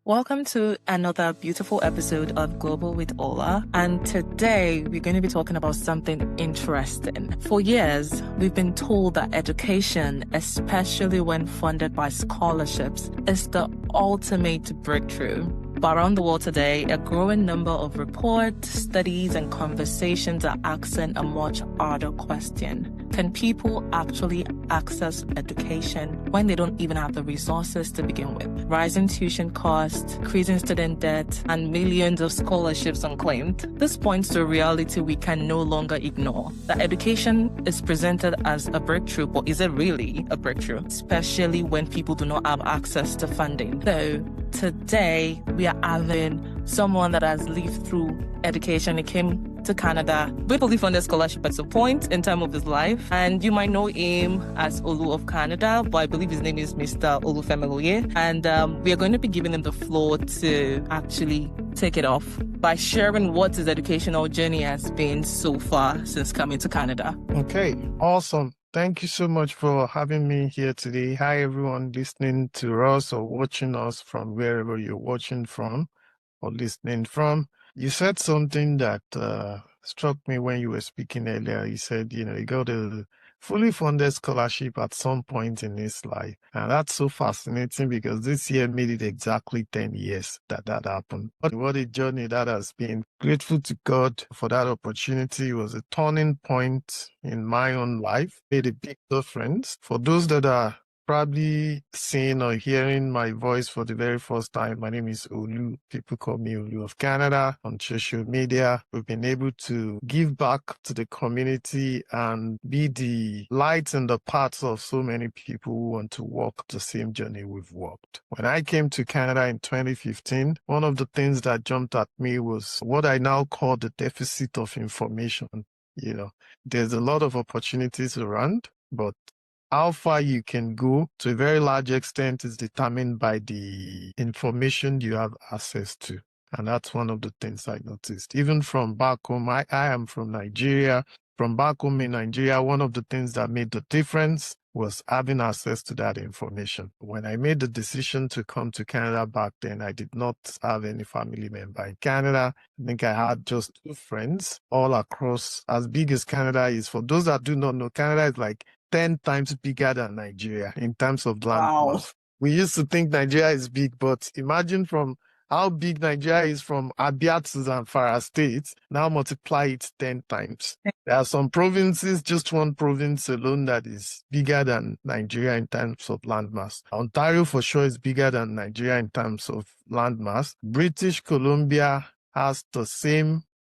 Welcome to another beautiful episode of Global with Ola. And today we're going to be talking about something interesting. For years, we've been told that education, especially when funded by scholarships, is the ultimate breakthrough. But around the world today, a growing number of reports, studies, and conversations are asking a much harder question. Can people actually access education when they don't even have the resources to begin with? Rising tuition costs, increasing student debt, and millions of scholarships unclaimed. This points to a reality we can no longer ignore. That education is presented as a breakthrough, but is it really a breakthrough? Especially when people do not have access to funding. So today, we are having someone that has lived through education. He came to Canada with a funded scholarship at some point in time of his life. And you might know him as Olu of Canada, but I believe his name is Mr. Olufemiloye. And we are going to be giving him the floor to actually take it off by sharing what his educational journey has been so far since coming to Canada. Okay, awesome. Thank you so much for having me here today. Hi, everyone listening to us or watching us from wherever you're watching from or listening from. You said something that struck me when you were speaking earlier. You said, you got a fully funded scholarship at some point in his life. And that's so fascinating because this year made it exactly 10 years that happened. What a journey that has been. Grateful to God for that opportunity. It was a turning point in my own life. Made a big difference. For those that are probably seeing or hearing my voice for the very first time, my name is Olu. People call me Olu of Canada on social media. We've been able to give back to the community and be the light in the paths of so many people who want to walk the same journey we've walked. When I came to Canada in 2015, one of the things that jumped at me was what I now call the deficit of information. There's a lot of opportunities around, but how far you can go to a very large extent is determined by the information you have access to. And that's one of the things I noticed. Even from back home, I am from Nigeria. From back home in Nigeria, one of the things that made the difference was having access to that information. When I made the decision to come to Canada back then, I did not have any family member in Canada. I think I had just 2 friends all across, as big as Canada is. For those that do not know, Canada is like 10 times bigger than Nigeria in terms of land mass. We used to think Nigeria is big, but imagine from how big Nigeria is from Abia to Zamfara State, now multiply it 10 times. There are some provinces, just one province alone, that is bigger than Nigeria in terms of land mass. Ontario for sure is bigger than Nigeria in terms of land mass. British Columbia has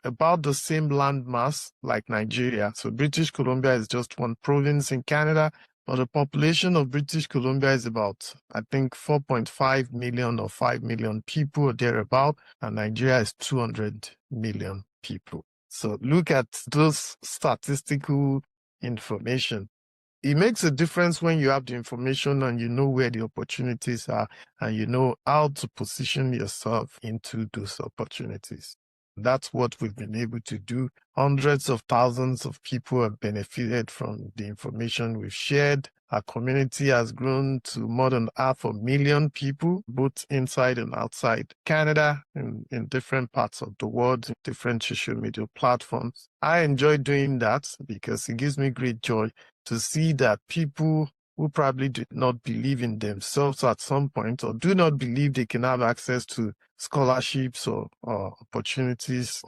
about the same land mass like Nigeria. So British Columbia is just one province in Canada, but the population of British Columbia is about, I think, 4.5 million or 5 million people or thereabout, and Nigeria is 200 million people. So look at those statistical information. It makes a difference when you have the information and you know where the opportunities are and you know how to position yourself into those opportunities. That's what we've been able to do. Hundreds of thousands of people have benefited from the information we've shared. Our community has grown to more than 500,000 people, both inside and outside Canada, in different parts of the world, in different social media platforms. I enjoy doing that because it gives me great joy to see that people who probably did not believe in themselves at some point or do not believe they can have access to scholarships or opportunities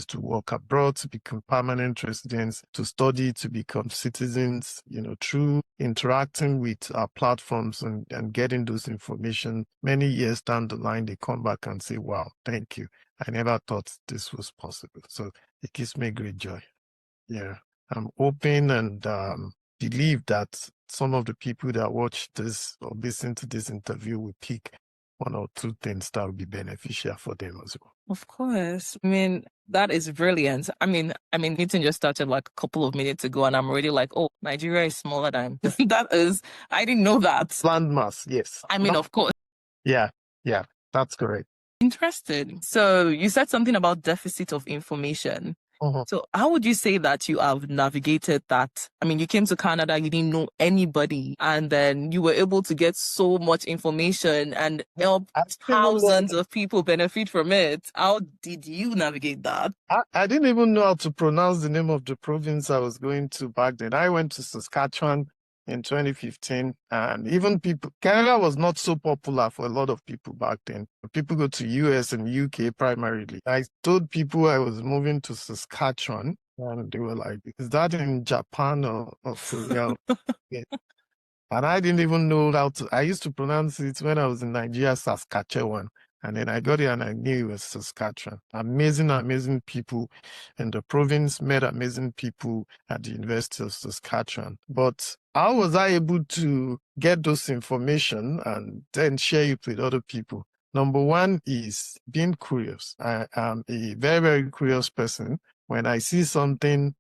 to work abroad, to become permanent residents, to study, to become citizens, through interacting with our platforms and getting those information. Many years down the line, they come back and say, wow, thank you. I never thought this was possible. So it gives me great joy. Yeah, I'm open and believe that some of the people that watch this or listen to this interview will pick 1 or 2 things that will be beneficial for them as well. Of course. That is brilliant. Meeting just started like a couple of minutes ago, and I'm already like, oh, Nigeria is smaller than I didn't know that. Landmass, yes. Of course. Yeah, that's correct. Interesting. So you said something about deficit of information. Mhm. So how would you say that you have navigated that? I mean, you came to Canada, you didn't know anybody, and then you were able to get so much information and help I didn't even know. thousands of people benefit from it. How did you navigate that? I didn't even know how to pronounce the name of the province I was going to back then. I went to Saskatchewan in 2015, and even people, Canada was not so popular for a lot of people back then. People go to US and UK primarily. I told people I was moving to Saskatchewan, and they were like, "Is that in Japan or Korea?" Yeah. And I didn't even know how to, I used to pronounce it when I was in Nigeria, Saskatchewan. And then I got it and I knew it was Saskatchewan. Amazing, amazing people in the province, met amazing people at the University of Saskatchewan. But how was I able to get those information and then share it with other people? Number one is being curious. I am a very, very curious person. When I see something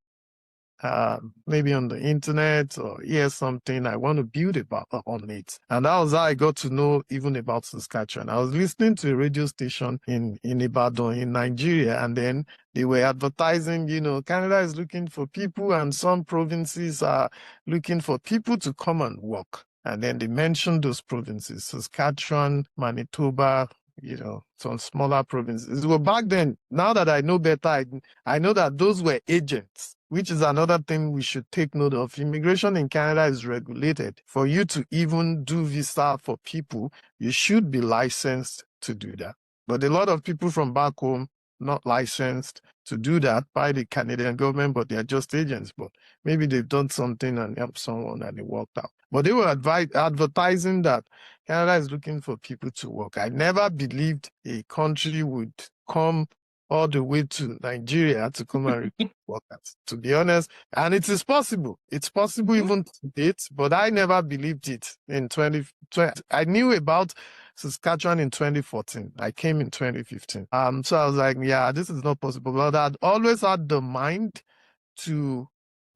maybe on the internet or hear something, I want to build about on it. And that was how I got to know even about Saskatchewan. I was listening to a radio station in Ibadan in Nigeria, and then they were advertising, Canada is looking for people and some provinces are looking for people to come and work. And then they mentioned those provinces, Saskatchewan, Manitoba, some smaller provinces. Well, back then, now that I know better, I know that those were agents, which is another thing we should take note of. Immigration in Canada is regulated. For you to even do visa for people, you should be licensed to do that. But a lot of people from back home, not licensed to do that by the Canadian government, but they're just agents. But maybe they've done something and helped someone and it worked out. But they were advertising that Canada is looking for people to work. I never believed a country would come all the way to Nigeria to come and recruit workers, to be honest. And it is possible. It's possible even to date, but I never believed it in 2020. I knew about Saskatchewan in 2014. I came in 2015. So I was like, yeah, this is not possible. But I'd always had the mind to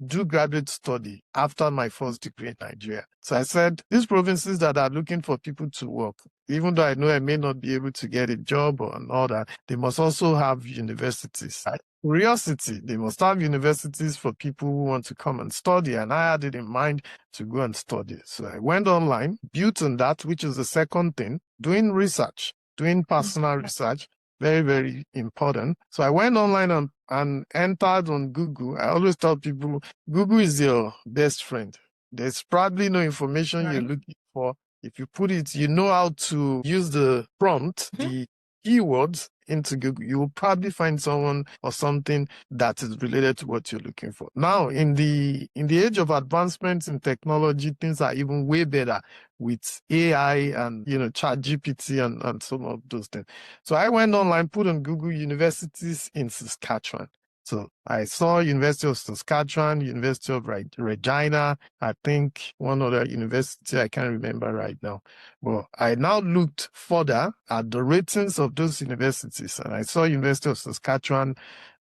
do graduate study after my first degree in Nigeria. So I said, these provinces that are looking for people to work, even though I know I may not be able to get a job or all that, they must also have universities. Curiosity, they must have universities for people who want to come and study. And I had it in mind to go and study. So I went online, built on that, which is the second thing, doing research, doing personal research, very, very important. So I went online and entered on Google. I always tell people, Google is your best friend. There's probably no information you're looking for. If you put it, you know how to use the prompt, the keywords into Google, you will probably find someone or something that is related to what you're looking for. Now, in the age of advancements in technology, things are even way better with AI and Chat GPT and some of those things. So I went online, put on Google universities in Saskatchewan. So I saw University of Saskatchewan, University of Regina, I think one other university, I can't remember right now. Well, I now looked further at the ratings of those universities, and I saw University of Saskatchewan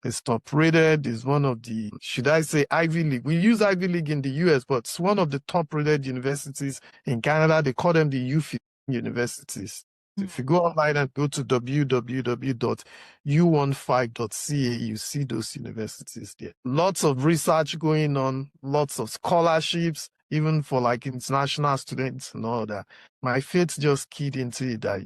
is top rated, is one of the, should I say, Ivy League. We use Ivy League in the US, but it's one of the top rated universities in Canada. They call them the U15 universities. So if you go online and go to www.u15.ca, you see those universities there. Lots of research going on, lots of scholarships, even for like international students and all that. My faith just keyed into it that,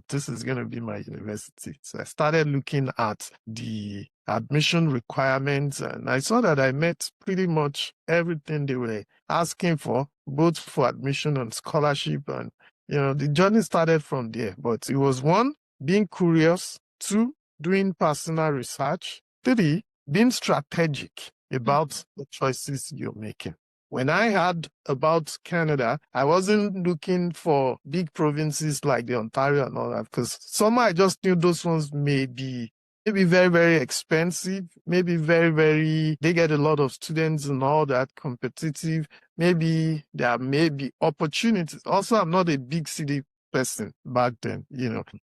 this is going to be my university. So I started looking at the admission requirements, and I saw that I met pretty much everything they were asking for, both for admission and scholarship. And the journey started from there. But it was one, being curious, two, doing personal research, three, being strategic about the choices you're making. When I heard about Canada, I wasn't looking for big provinces like the Ontario and all that, because somehow I just knew those ones may be maybe very, very expensive, maybe very, very, they get a lot of students and all that, competitive. Maybe there may be opportunities. Also, I'm not a big city person back then.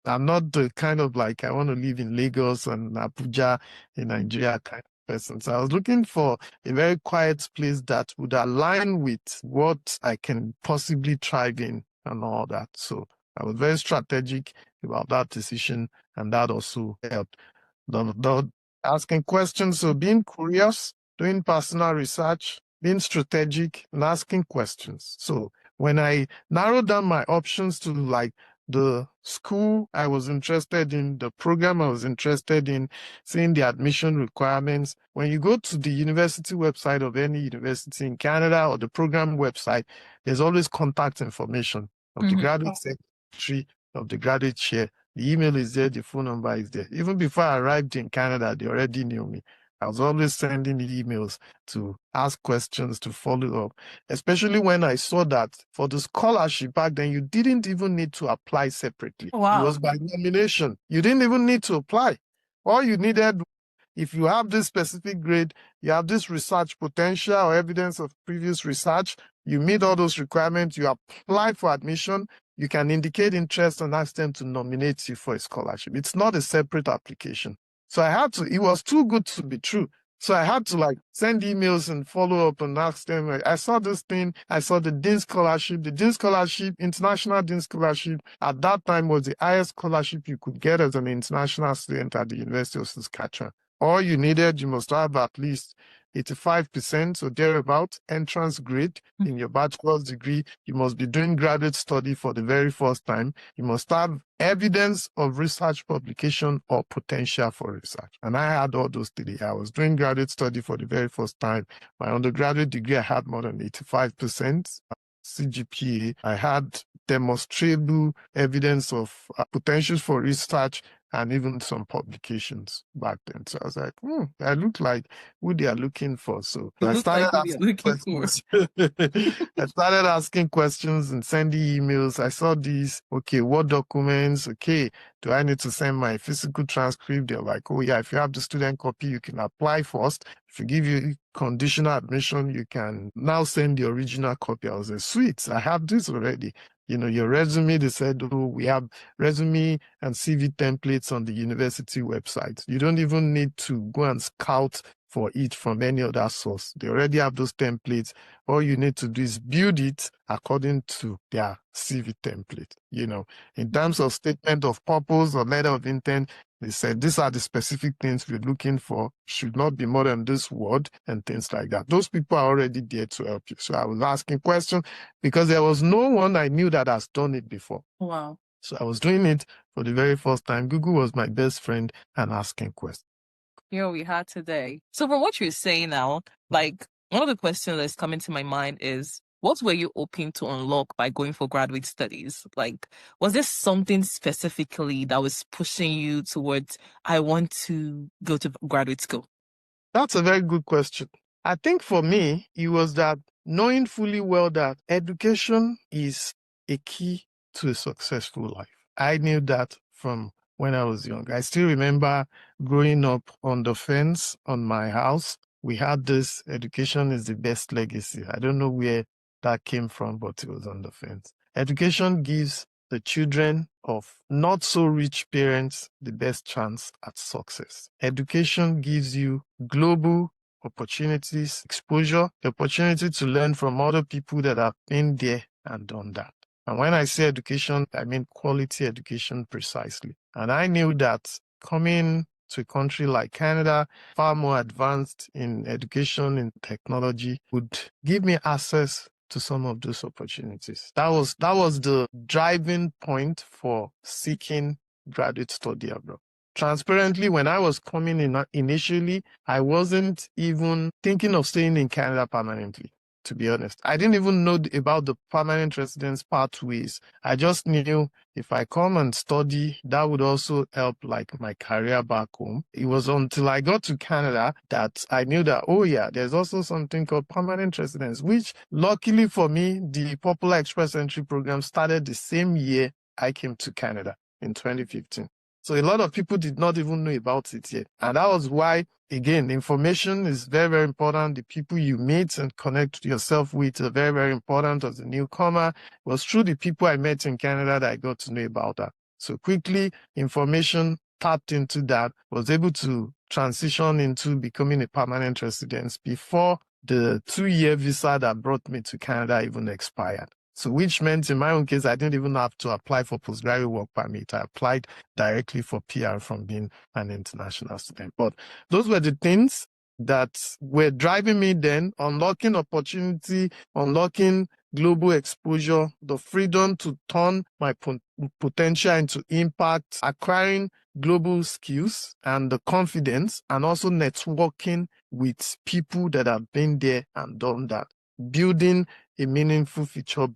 I'm not the kind of like, I want to live in Lagos and Abuja in Nigeria kind of person. So I was looking for a very quiet place that would align with what I can possibly thrive in and all that. So I was very strategic about that decision, and that also helped. The asking questions. So being curious, doing personal research, being strategic, and asking questions. So when I narrowed down my options to like the school I was interested in, the program I was interested in, seeing the admission requirements. When you go to the university website of any university in Canada or the program website, there's always contact information of the graduate secretary, of the graduate chair. The email is there, the phone number is there. Even before I arrived in Canada, they already knew me. I was always sending emails to ask questions, to follow up, especially when I saw that for the scholarship back then, you didn't even need to apply separately. Wow. It was by nomination. You didn't even need to apply. All you needed, if you have this specific grade, you have this research potential or evidence of previous research, you meet all those requirements, you apply for admission, you can indicate interest and ask them to nominate you for a scholarship. It's not a separate application. So I had to, it was too good to be true. So I had to like send emails and follow up and ask them. I saw this thing. I saw the Dean Scholarship. The Dean Scholarship, International Dean Scholarship, at that time was the highest scholarship you could get as an international student at the University of Saskatchewan. All you needed, you must have at least 85% or thereabout entrance grade in your bachelor's degree. You must be doing graduate study for the very first time. You must have evidence of research publication or potential for research. And I had all those three. I was doing graduate study for the very first time. My undergraduate degree, I had more than 85%. CGPA. I had demonstrable evidence of potential for research and even some publications back then. So I was like, I look like who they are looking for. So I started asking questions. I started asking questions and sending emails. I saw these, okay, what documents? Okay, do I need to send my physical transcript? They're like, oh yeah, if you have the student copy, you can apply first. If you give you conditional admission, you can now send the original copy. I was like, sweet, I have this already. You know, your resume, they said, oh, we have resume and CV templates on the university website. You don't even need to go and scout for it from any other source. They already have those templates. All you need to do is build it according to their CV template. You know, in terms of statement of purpose or letter of intent, they said these are the specific things we're looking for, should not be more than this word and things like that. Those people are already there to help you. So I was asking questions because there was no one I knew that has done it before. Wow. So I was doing it for the very first time. Google was my best friend and asking questions. Here we had today. So from what you're saying now, like one of the questions that's coming to my mind is, what were you hoping to unlock by going for graduate studies? Like, was there something specifically that was pushing you towards, I want to go to graduate school? That's a very good question. I think for me, it was that knowing fully well that education is a key to a successful life. I knew that from when I was young. I still remember growing up on the fence on my house. We had this education is the best legacy. I don't know where that came from, but it was on the fence. Education gives the children of not so rich parents the best chance at success. Education gives you global opportunities, exposure, the opportunity to learn from other people that have been there and done that. And when I say education, I mean quality education precisely. And I knew that coming to a country like Canada, far more advanced in education and technology, would give me access to some of those opportunities. That was the driving point for seeking graduate study abroad. Transparently, when I was coming in initially, I wasn't even thinking of staying in Canada permanently, to be honest. I didn't even know about the permanent residence pathways. I just knew if I come and study, that would also help like my career back home. It was until I got to Canada that I knew that, oh yeah, there's also something called permanent residence, which luckily for me, the Popular Express Entry program started the same year I came to Canada in 2015. So a lot of people did not even know about it yet. And that was why, again, information is very, very important. The people you meet and connect yourself with are very, very important as a newcomer. It was through the people I met in Canada that I got to know about that. So quickly, information tapped into that, was able to transition into becoming a permanent resident before the 2-year visa that brought me to Canada even expired. So which meant in my own case, I didn't even have to apply for postgraduate work permit. I applied directly for PR from being an international student. But those were the things that were driving me then, unlocking opportunity, unlocking global exposure, the freedom to turn my potential into impact, acquiring global skills and the confidence, and also networking with people that have been there and done that, building a meaningful future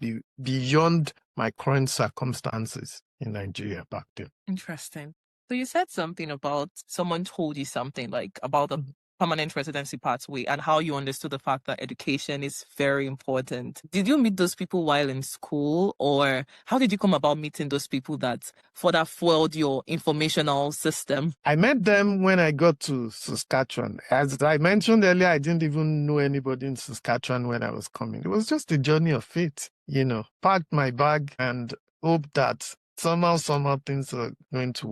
beyond my current circumstances in Nigeria back then. Interesting. So you said something about someone told you something like about the permanent residency pathway and how you understood the fact that education is very important. Did you meet those people while in school, or how did you come about meeting those people that further fueled your informational system? I met them when I got to Saskatchewan. As I mentioned earlier, I didn't even know anybody in Saskatchewan when I was coming. It was just a journey of faith, packed my bag and hoped that somehow things are going to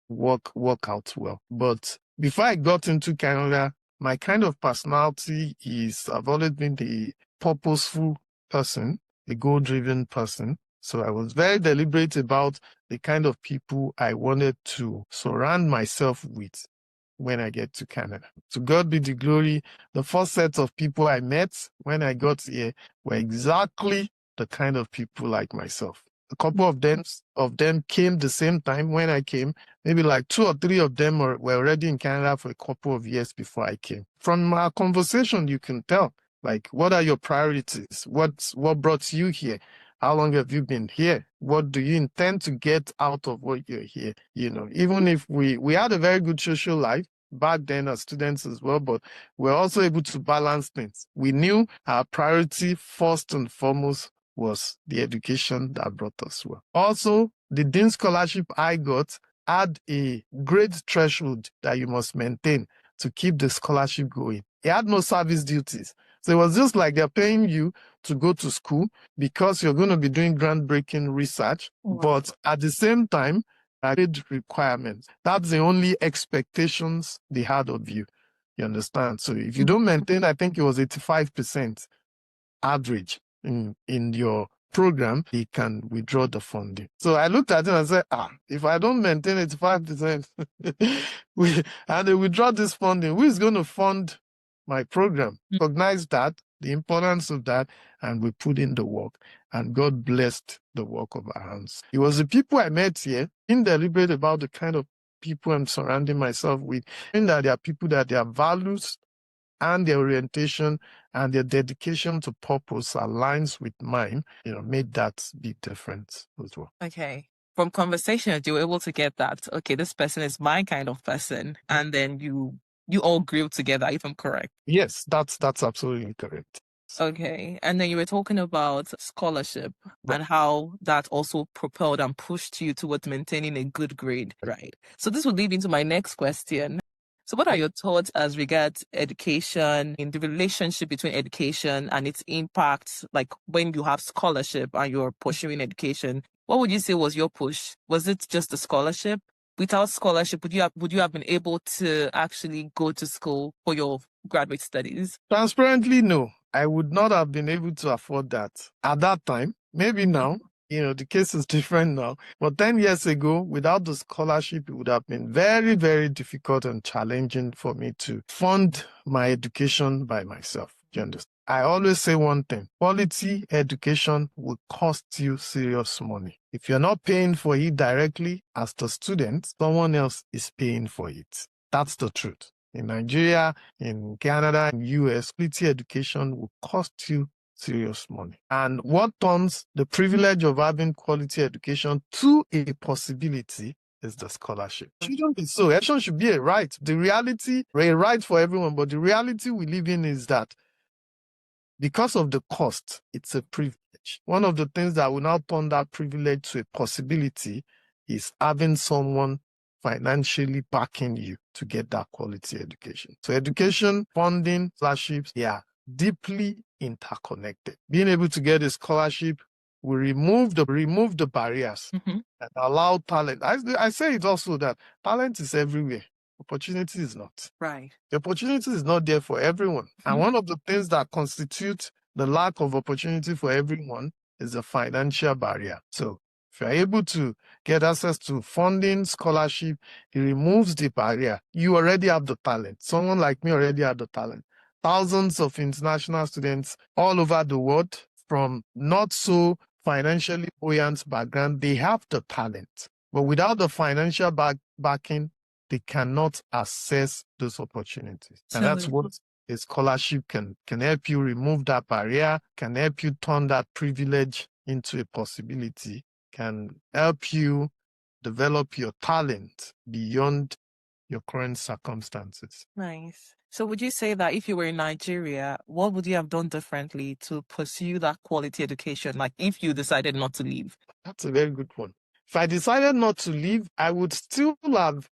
work out well. But before I got into Canada, my kind of personality is I've always been the purposeful person, a goal-driven person. So I was very deliberate about the kind of people I wanted to surround myself with when I get to Canada. To God be the glory. The first set of people I met when I got here were exactly the kind of people like myself. A couple of them came the same time when I came. Maybe like 2 or 3 of them were already in Canada for a couple of years before I came. From our conversation, you can tell, like, what are your priorities? What brought you here? How long have you been here? What do you intend to get out of what you're here? Even if we had a very good social life back then as students as well, but we're also able to balance things. We knew our priority first and foremost was the education that brought us well. Also, the Dean Scholarship I got had a grade threshold that you must maintain to keep the scholarship going. It had no service duties. So it was just like they're paying you to go to school because you're going to be doing groundbreaking research, but at the same time, grade requirements. That's the only expectations they had of you. You understand? So if you don't maintain, I think it was 85% average in your program, they can withdraw the funding. So I looked at it and said, if I don't maintain 85% and they withdraw this funding, who is going to fund my program? Recognize that, the importance of that, and we put in the work. And God blessed the work of our hands. It was the people I met here, being deliberate about the kind of people I'm surrounding myself with, and that there are people that their values and their orientation and their dedication to purpose aligns with mine, made that big difference as well. Okay. From conversations, you were able to get that, okay, this person is my kind of person. And then you all grew together, if I'm correct. Yes, that's absolutely correct. Okay. And then you were talking about scholarship and how that also propelled and pushed you towards maintaining a good grade, right? So this would lead into my next question. So what are your thoughts as regards education, in the relationship between education and its impact, like when you have scholarship and you're pursuing education? What would you say was your push? Was it just the scholarship? Without scholarship, would you have been able to actually go to school for your graduate studies? Transparently, no. I would not have been able to afford that at that time. Maybe now, the case is different now. But 10 years ago, without the scholarship, it would have been very, very difficult and challenging for me to fund my education by myself. Do you understand? I always say one thing: quality education will cost you serious money. If you're not paying for it directly as the student, someone else is paying for it. That's the truth. In Nigeria, in Canada, in US, quality education will cost you serious money. And what turns the privilege of having quality education to a possibility is the scholarship. It shouldn't be so. Education should be a right. The reality, a right for everyone, but the reality we live in is that because of the cost, it's a privilege. One of the things that will now turn that privilege to a possibility is having someone financially backing you to get that quality education. So education, funding, scholarships, they are deeply interconnected. Being able to get a scholarship will remove the barriers and allow talent. I say it also that talent is everywhere. Opportunity is not. Right. The opportunity is not there for everyone. And one of the things that constitutes the lack of opportunity for everyone is a financial barrier. So if you're able to get access to funding, scholarship, it removes the barrier. You already have the talent. Someone like me already had the talent. Thousands of international students all over the world from not so financially buoyant background, they have the talent. But without the financial backing, they cannot access those opportunities. And that's what a scholarship can help you remove that barrier, can help you turn that privilege into a possibility, can help you develop your talent beyond your current circumstances. Nice. So would you say that if you were in Nigeria, what would you have done differently to pursue that quality education? Like if you decided not to leave? That's a very good one. If I decided not to leave, I would still have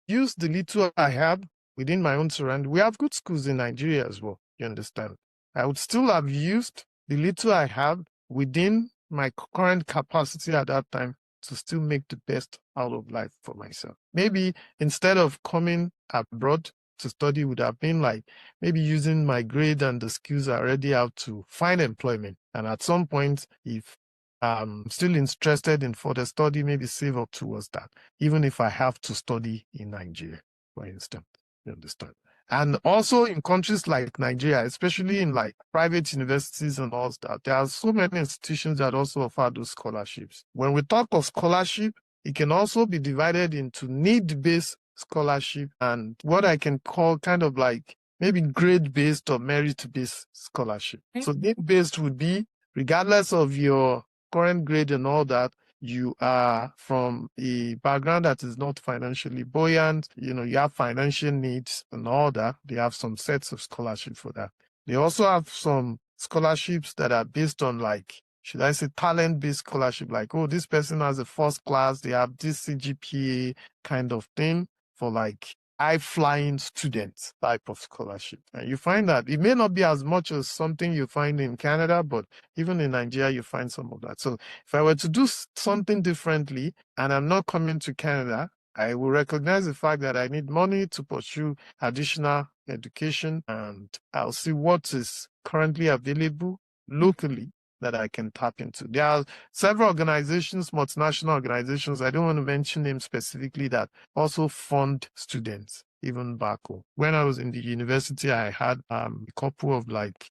used the little I have within my own surrounding. We have good schools in Nigeria as well, you understand. I would still have used the little I have within my current capacity at that time to still make the best out of life for myself. Maybe instead of coming abroad to study would have been like maybe using my grade and the skills I already have to find employment. And at some point, if I'm still interested in further study, maybe save up towards that, even if I have to study in Nigeria, for instance. You understand? And also in countries like Nigeria, especially in like private universities and all that, there are so many institutions that also offer those scholarships. When we talk of scholarship, it can also be divided into need-based scholarship and what I can call kind of like maybe grade-based or merit-based scholarship. So need-based would be regardless of your current grade and all that, you are from a background that is not financially buoyant, you have financial needs and all that. They have some sets of scholarship for that. They also have some scholarships that are based on like, should I say talent-based scholarship, like, oh, this person has a first class, they have this CGPA kind of thing for like high-flying students type of scholarship. And you find that it may not be as much as something you find in Canada, but even in Nigeria, you find some of that. So if I were to do something differently and I'm not coming to Canada, I will recognize the fact that I need money to pursue additional education, and I'll see what is currently available locally that I can tap into. There are several organizations, multinational organizations, I don't want to mention them specifically, that also fund students, even back home. When I was in the university, I had a couple of like,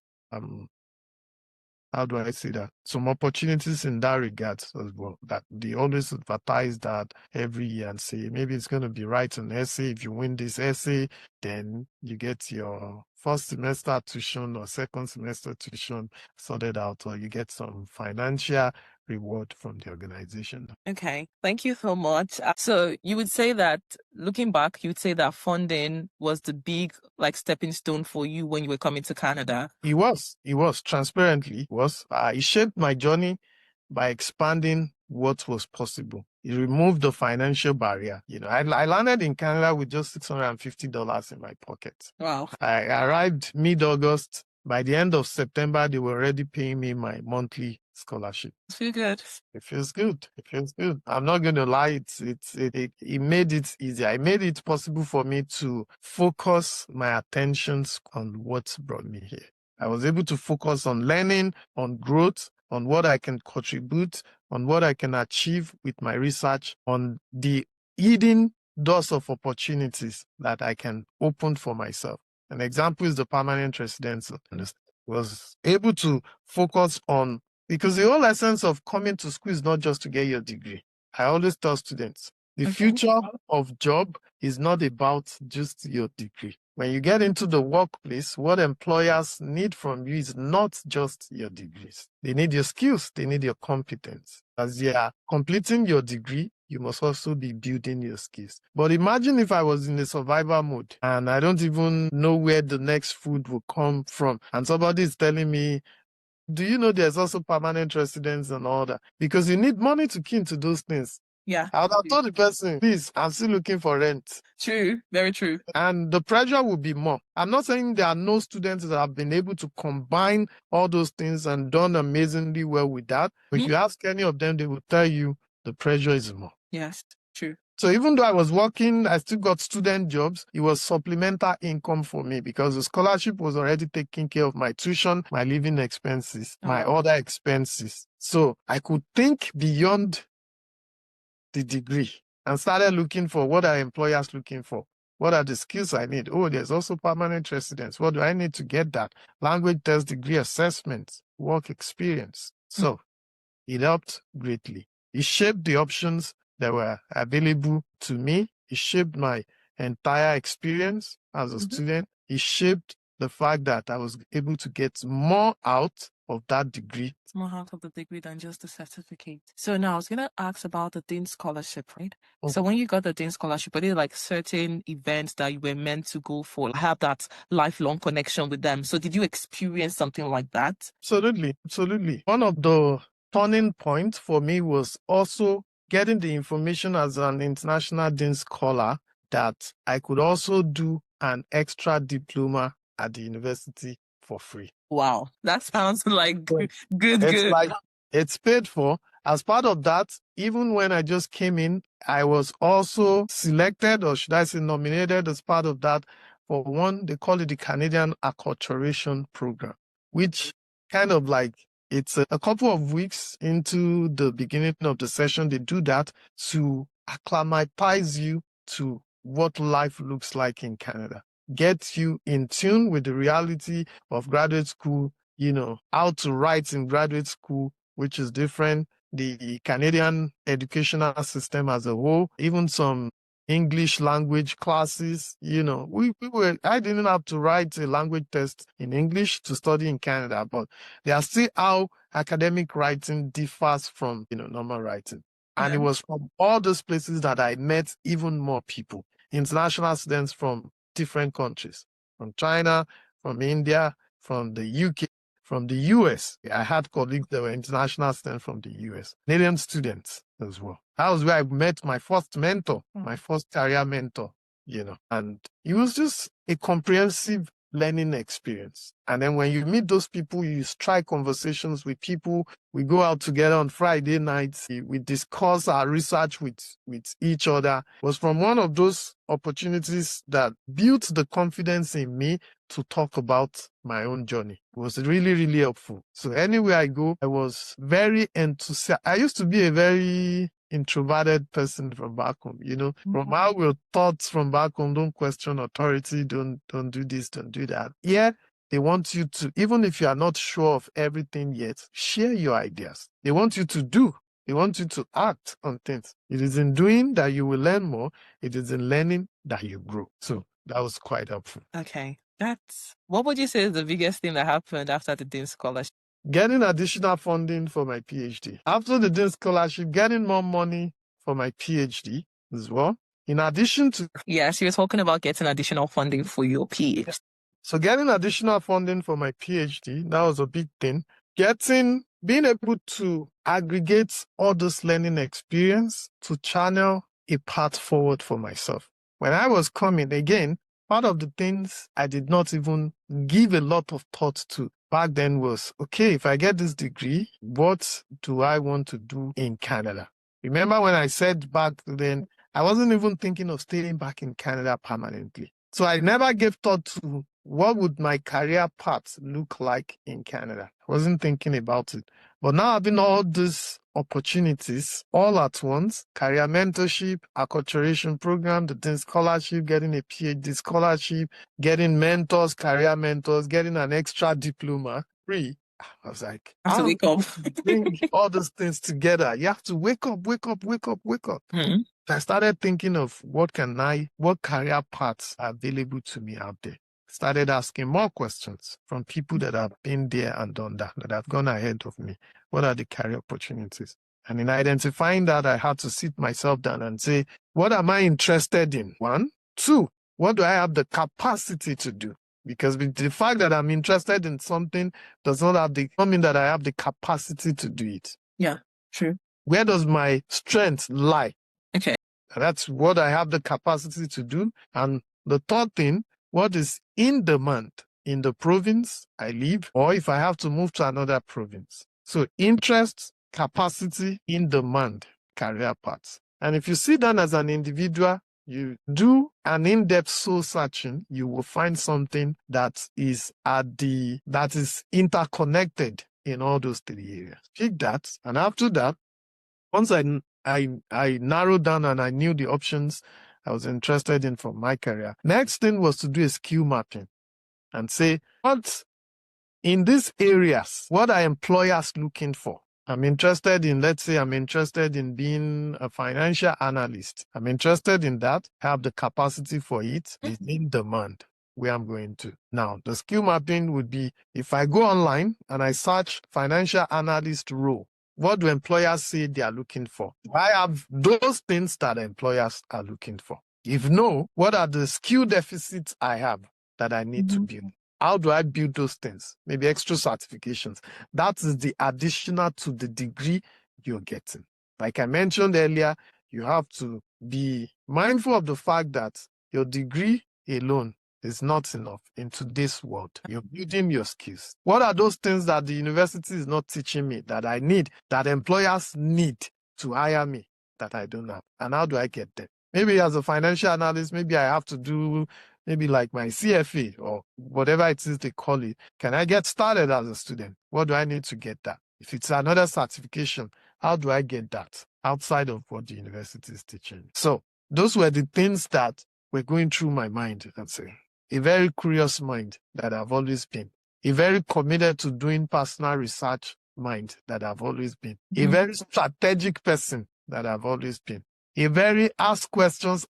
how do I say that? Some opportunities in that regard as well, that they always advertise that every year and say, maybe it's going to be write an essay. If you win this essay, then you get your first semester tuition or second semester tuition sorted out, or you get some financial reward from the organization. Okay, thank you so much. So you would say that looking back, you would say that funding was the big like stepping stone for you when you were coming to Canada. It was transparently, it was. It shaped my journey by expanding what was possible. It removed the financial barrier. I landed in Canada with just $650 in my pocket. Wow. I arrived mid-August. By the end of September, they were already paying me my monthly scholarship. It feels good. It feels good. It feels good. I'm not going to lie. It made it easier. It made it possible for me to focus my attentions on what brought me here. I was able to focus on learning, on growth, on what I can contribute, on what I can achieve with my research, on the hidden doors of opportunities that I can open for myself. An example is the permanent residency. I was able to focus on, because the whole essence of coming to school is not just to get your degree. I always tell students, the future of job is not about just your degree. When you get into the workplace, what employers need from you is not just your degrees. They need your skills. They need your competence. As you are completing your degree, you must also be building your skills. But imagine if I was in a survival mode and I don't even know where the next food will come from, and somebody is telling me, do you know there's also permanent residence and all that? Because you need money to key into those things. Yeah. I would have told the person, please, I'm still looking for rent. True. Very true. And the pressure will be more. I'm not saying there are no students that have been able to combine all those things and done amazingly well with that. But if you ask any of them, they will tell you the pressure is more. Yes, true. So even though I was working, I still got student jobs. It was supplemental income for me because the scholarship was already taking care of my tuition, my living expenses, my other expenses. So I could think beyond the degree and started looking for what are employers looking for. What are the skills I need? Oh, there's also permanent residence. What do I need to get that? Language test, degree assessment, work experience. So it helped greatly. It shaped the options that were available to me. It shaped my entire experience as a student. It shaped the fact that I was able to get more out of that degree. More out of the degree than just the certificate. So now I was going to ask about the Dean Scholarship, right? Okay. So when you got the Dean Scholarship, were there like certain events that you were meant to go for? Have that lifelong connection with them. So did you experience something like that? Absolutely. Absolutely. One of the turning points for me was also getting the information as an international Dean Scholar that I could also do an extra diploma at the university for free. Wow, that sounds like good. It's paid for. As part of that, even when I just came in, I was also selected, or should I say nominated, as part of that for one, they call it the Canadian Acculturation Program, which kind of like it's a couple of weeks into the beginning of the session, they do that to acclimatize you to what life looks like in Canada, get you in tune with the reality of graduate school, how to write in graduate school, which is different, the Canadian educational system as a whole, even some English language classes, I didn't have to write a language test in English to study in Canada, but they are still how academic writing differs from, normal writing. And it was from all those places that I met even more people, international students from different countries, from China, from India, from the UK, from the US. I had colleagues that were international students from the US, Canadian students as well. That was where I met my first mentor, my first career mentor, and it was just a comprehensive learning experience. And then when you meet those people, you strike conversations with people. We go out together on Friday nights. We discuss our research with each other. It was from one of those opportunities that built the confidence in me to talk about my own journey. It was really, really helpful. So anywhere I go, I was very enthusiastic. I used to be a very introverted person from back home, from how we're taught from back home, don't question authority, don't do this, don't do that. Yeah, they want you to, even if you are not sure of everything yet, share your ideas. They want you to do. They want you to act on things. It is in doing that you will learn more. It is in learning that you grow. So that was quite helpful. Okay. What would you say is the biggest thing that happened after the Dean Scholarship? Getting additional funding for my PhD. After the Dean Scholarship, getting more money for my PhD as well. In addition to... Yes, you were talking about getting additional funding for your PhD. So getting additional funding for my PhD, that was a big thing. Being able to aggregate all this learning experience to channel a path forward for myself. When I was coming, again, part of the things I did not even give a lot of thought to back then was, okay, if I get this degree, what do I want to do in Canada? Remember when I said back then, I wasn't even thinking of staying back in Canada permanently. So I never gave thought to what would my career path look like in Canada. I wasn't thinking about it. But now having all these opportunities all at once, career mentorship, acculturation program, the Dean Scholarship, getting a PhD scholarship, getting mentors, career mentors, getting an extra diploma, free. I was like, I have to wake up. Bring all those things together. You have to wake up. Mm-hmm. I started thinking of what career paths are available to me out there. Started asking more questions from people that have been there and done that have gone ahead of me. What are the career opportunities? And in identifying that, I had to sit myself down and say, what am I interested in? 1, 2, what do I have the capacity to do? Because the fact that I'm interested in something does not mean that I have the capacity to do it. Yeah, true. Where does my strength lie? Okay. That's what I have the capacity to do. And the third thing, what is in demand in the province I live, or if I have to move to another province. So interest, capacity, in demand, career paths. And if you sit down as an individual, you do an in-depth soul searching, you will find something that is interconnected in all those three areas. Pick that, and after that, once I narrowed down and I knew the options I was interested in for my career, next thing was to do a skill mapping and say, what in these areas, what are employers looking for? Let's say I'm interested in being a financial analyst. I'm interested in that, have the capacity for it, it's in demand where I'm going to. Now, the skill mapping would be if I go online and I search financial analyst role, what do employers say they are looking for? I have those things that employers are looking for. If no, what are the skill deficits I have that I need to build? How do I build those things? Maybe extra certifications. That is the additional to the degree you're getting. Like I mentioned earlier, you have to be mindful of the fact that your degree alone is not enough in today's world. You're building your skills. What are those things that the university is not teaching me that I need, that employers need to hire me that I don't have? And how do I get them? Maybe as a financial analyst, maybe I have to do maybe like my CFA or whatever it is they call it. Can I get started as a student? What do I need to get that? If it's another certification, how do I get that outside of what the university is teaching? So those were the things that were going through my mind, let's say. A very curious mind that I've always been. A very committed to doing personal research mind that I've always been. A very strategic person that I've always been. A very ask questions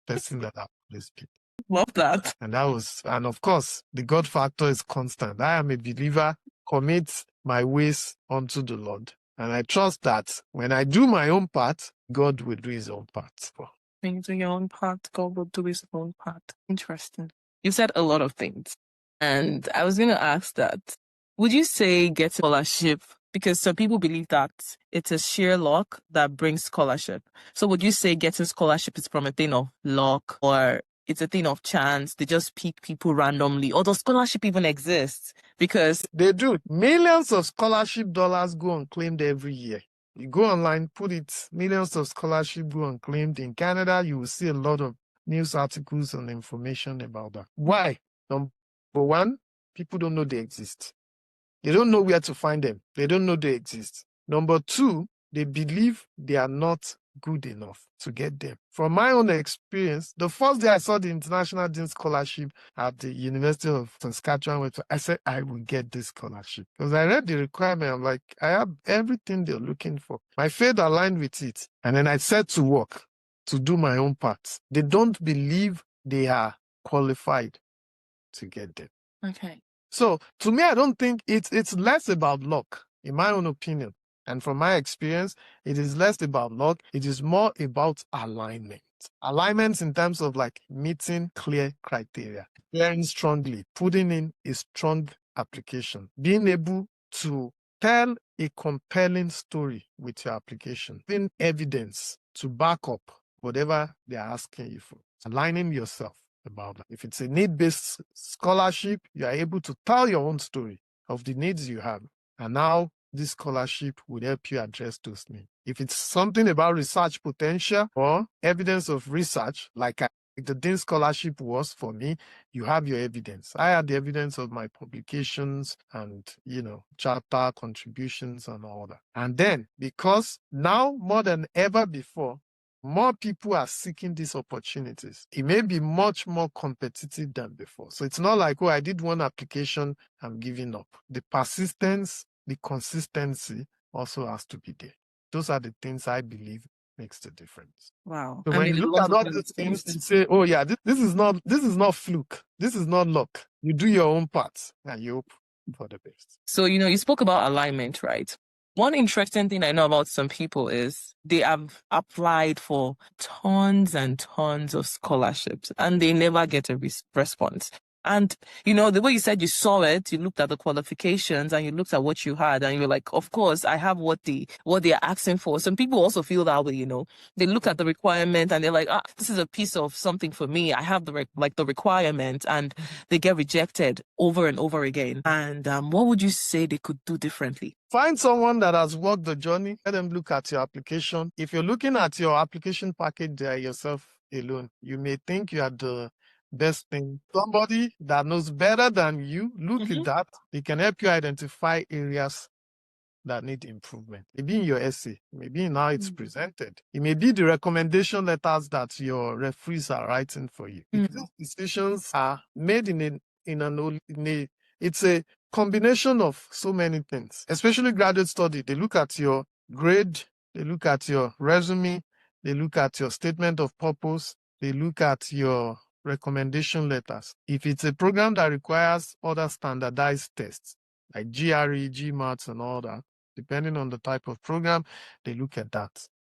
person that I've always been. Love that. And of course, the God factor is constant. I am a believer, commit my ways unto the Lord. And I trust that when I do my own part, God will do his own part. When you do your own part, God will do his own part. Interesting. You said a lot of things. And I was going to ask that, would you say get a scholarship? Because some people believe that it's a sheer luck that brings scholarship. So would you say getting scholarship is from a thing of luck, or it's a thing of chance? They just pick people randomly, or does scholarship even exist? Because they do. Millions of scholarship dollars go unclaimed every year. You go online, put it, millions of scholarship go unclaimed. In Canada, you will see a lot of news articles and information about that. Why? Number one, people don't know they exist. They don't know where to find them. They don't know they exist. Number two, they believe they are not good enough to get them. From my own experience, the first day I saw the International Dean Scholarship at the University of Saskatchewan, I said, I will get this scholarship. Because I read the requirement, I'm like, I have everything they're looking for. My faith aligned with it. And then I set to work to do my own part. They don't believe they are qualified to get them. Okay. So to me, I don't think it's less about luck, in my own opinion. And from my experience, it is less about luck. It is more about alignment. Alignments in terms of like meeting clear criteria, hearing strongly, putting in a strong application, being able to tell a compelling story with your application, having evidence to back up whatever they're asking you for, aligning yourself about that. If it's a need-based scholarship, you are able to tell your own story of the needs you have. And now this scholarship would help you address those needs. If it's something about research potential or evidence of research, like the Dean Scholarship was for me, you have your evidence. I had the evidence of my publications and, chapter contributions and all that. And then, because now more than ever before, more people are seeking these opportunities. It may be much more competitive than before. So it's not like, I did one application, I'm giving up. The persistence, the consistency also has to be there. Those are the things I believe makes the difference. Wow. So when you look at all these things, you say, oh yeah, this is not fluke. This is not luck. You do your own part and you hope for the best. So, you spoke about alignment, right? One interesting thing I know about some people is they have applied for tons and tons of scholarships and they never get a response. And, the way you said you saw it, you looked at the qualifications and you looked at what you had and you're like, of course, I have what they're asking for. Some people also feel that way, They look at the requirement and they're like, this is a piece of something for me. I have the requirement, and they get rejected over and over again. And what would you say they could do differently? Find someone that has walked the journey. Let them look at your application. If you're looking at your application package there yourself alone, you may think you are the best thing. Somebody that knows better than you, look at that. They can help you identify areas that need improvement. Maybe in your essay, maybe in how it's presented. It may be the recommendation letters that your referees are writing for you. Because decisions are made it's a combination of so many things, especially graduate study. They look at your grade, they look at your resume, they look at your statement of purpose, they look at your recommendation letters. If it's a program that requires other standardized tests, like GRE, GMATs, and all that, depending on the type of program, they look at that.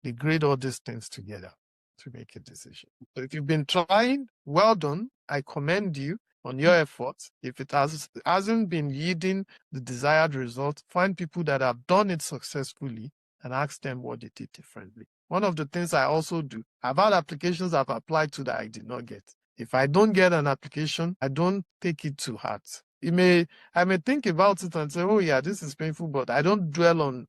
They grade all these things together to make a decision. So if you've been trying, well done. I commend you on your efforts. If it hasn't been yielding the desired result, find people that have done it successfully and ask them what they did differently. One of the things I also do, I've had applications I've applied to that I did not get. If I don't get an application, I don't take it to heart. I may think about it and say, oh yeah, this is painful, but I don't dwell on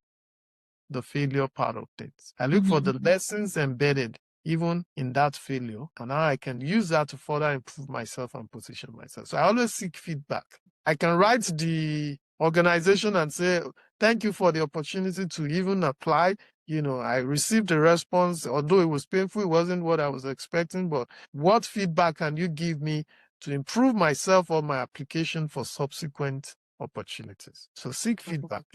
the failure part of things. I look for the lessons embedded even in that failure, and how I can use that to further improve myself and position myself. So I always seek feedback. I can write the organization and say, thank you for the opportunity to even apply. I received a response, although it was painful, it wasn't what I was expecting, but what feedback can you give me to improve myself or my application for subsequent opportunities? So seek feedback.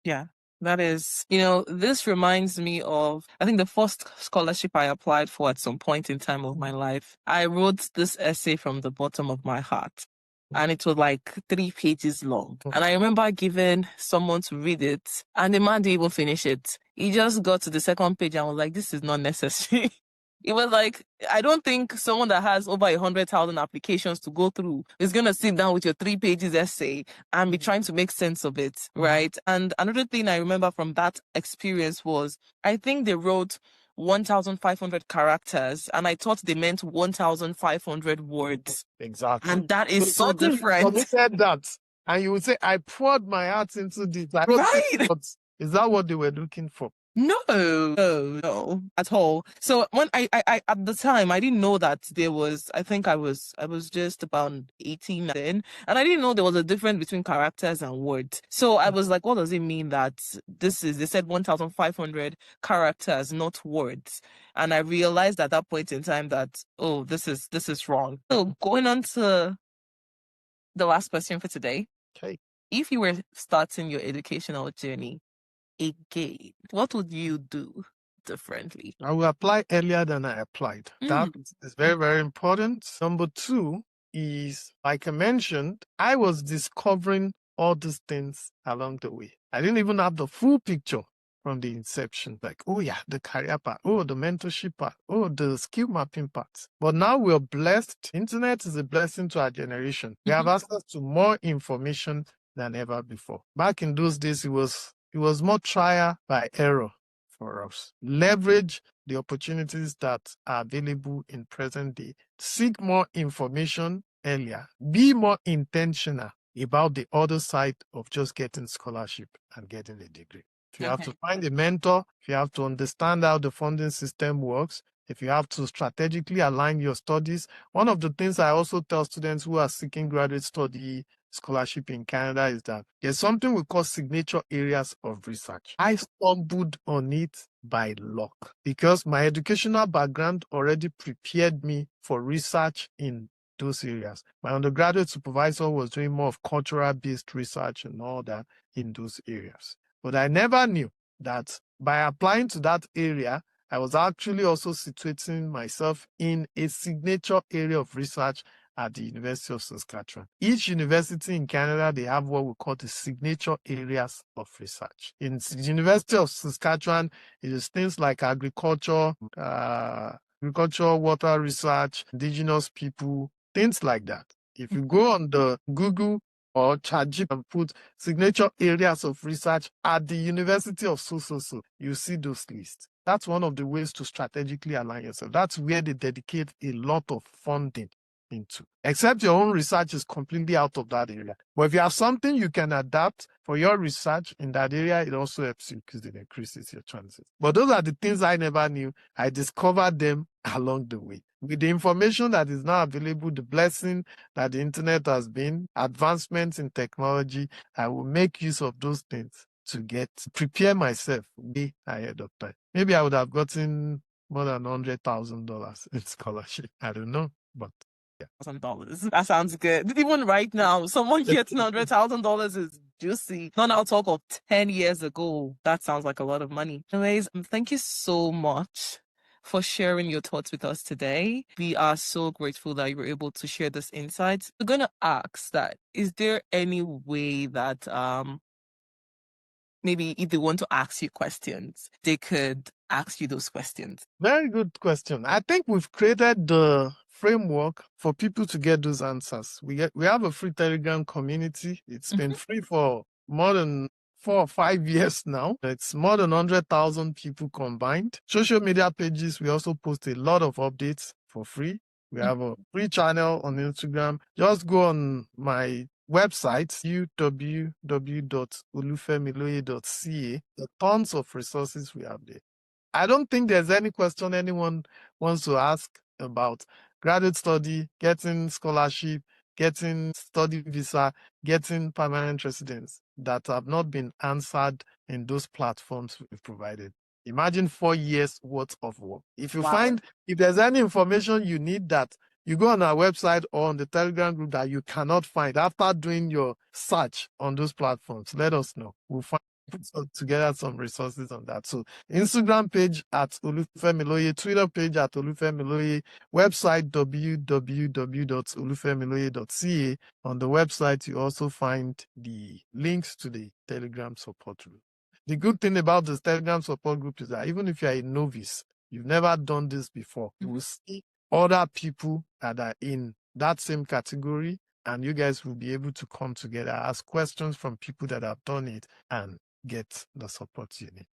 Yeah. That is, this reminds me of, I think, the first scholarship I applied for at some point in time of my life. I wrote this essay from the bottom of my heart, and it was like 3 pages long. And I remember giving someone to read it, and the man didn't even finish it. He just got to the second page and was like, this is not necessary. It was like, I don't think someone that has over 100,000 applications to go through is going to sit down with your 3 pages essay and be trying to make sense of it, right? And another thing I remember from that experience was, I think they wrote 1,500 characters, and I thought they meant 1,500 words. Exactly. And that is so different. You said that, and you would say, I poured my heart into this. Right. Is that what they were looking for? No, at all. So when I at the time, I didn't know that there was, I think I was just about 18 then, and I didn't know there was a difference between characters and words. So I was like, what does it mean that they said 1,500 characters, not words? And I realized at that point in time that, oh, this is wrong. So going on to the last question for today. Okay. If you were starting your educational journey again, what would you do differently? I will apply earlier than I applied. That is very, very important. Number 2 is, like I mentioned, I was discovering all these things along the way. I didn't even have the full picture from the inception. Like, oh yeah, the career part, oh, the mentorship part, oh, the skill mapping part. But now we're blessed. Internet is a blessing to our generation. We have access to more information than ever before. Back in those days, it was more trial by error for us. Leverage the opportunities that are available in present day. Seek more information earlier. Be more intentional about the other side of just getting scholarship and getting a degree. If you have to find a mentor, if you have to understand how the funding system works, if you have to strategically align your studies. One of the things I also tell students who are seeking graduate study scholarship in Canada is that there's something we call signature areas of research. I stumbled on it by luck because my educational background already prepared me for research in those areas. My undergraduate supervisor was doing more of cultural-based research and all that in those areas. But I never knew that by applying to that area, I was actually also situating myself in a signature area of research at the University of Saskatchewan. Each university in Canada, they have what we call the signature areas of research. In the University of Saskatchewan, it is things like agriculture, water research, indigenous people, things like that. If you go on the Google or ChatGPT and put signature areas of research at the University of so, you see those lists. That's one of the ways to strategically align yourself. That's where they dedicate a lot of funding into, except your own research is completely out of that area. But if you have something you can adapt for your research in that area, it also helps you because it increases your chances. But those are the things I never knew. I discovered them along the way. With the information that is now available, the blessing that the internet has been, advancements in technology, I will make use of those things to prepare myself way ahead of time. Maybe I would have gotten more than $100,000 in scholarship. I don't know, but $1,000. That sounds good. Even right now, someone getting $100,000 is juicy. Not now talk of 10 years ago. That sounds like a lot of money. Anyways, thank you so much for sharing your thoughts with us today. We are so grateful that you were able to share this insights. We're going to ask that, is there any way that maybe if they want to ask you questions, they could ask you those questions? Very good question. I think we've created the framework for people to get those answers. We have a free Telegram community. It's been free for more than 4 or 5 years now. It's more than 100,000 people combined. Social media pages, we also post a lot of updates for free. We have a free channel on Instagram. Just go on my website, www.olufemiloye.ca. There are tons of resources we have there. I don't think there's any question anyone wants to ask about graduate study, getting scholarship, getting study visa, getting permanent residence that have not been answered in those platforms we've provided. Imagine 4 years worth of work. If you find, if there's any information you need that you go on our website or on the Telegram group that you cannot find after doing your search on those platforms, let us know. We'll put together some resources on that. So Instagram page at Olufemiloye, Twitter page at Olufemiloye, website www.olufemiloye.ca. On the website, you also find the links to the Telegram support group. The good thing about this Telegram support group is that even if you're a novice, you've never done this before, you will see other people that are in that same category, and you guys will be able to come together, ask questions from people that have done it, and get the support you need.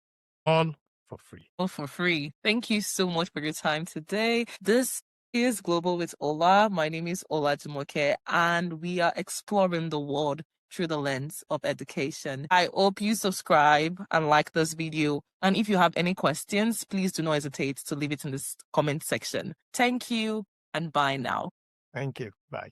All for free. All for free. Thank you so much for your time today. This is Global with Ola. My name is Olajumoke, and we are exploring the world through the lens of education. I hope you subscribe and like this video. And if you have any questions, please do not hesitate to leave it in the comment section. Thank you, and bye now. Thank you. Bye.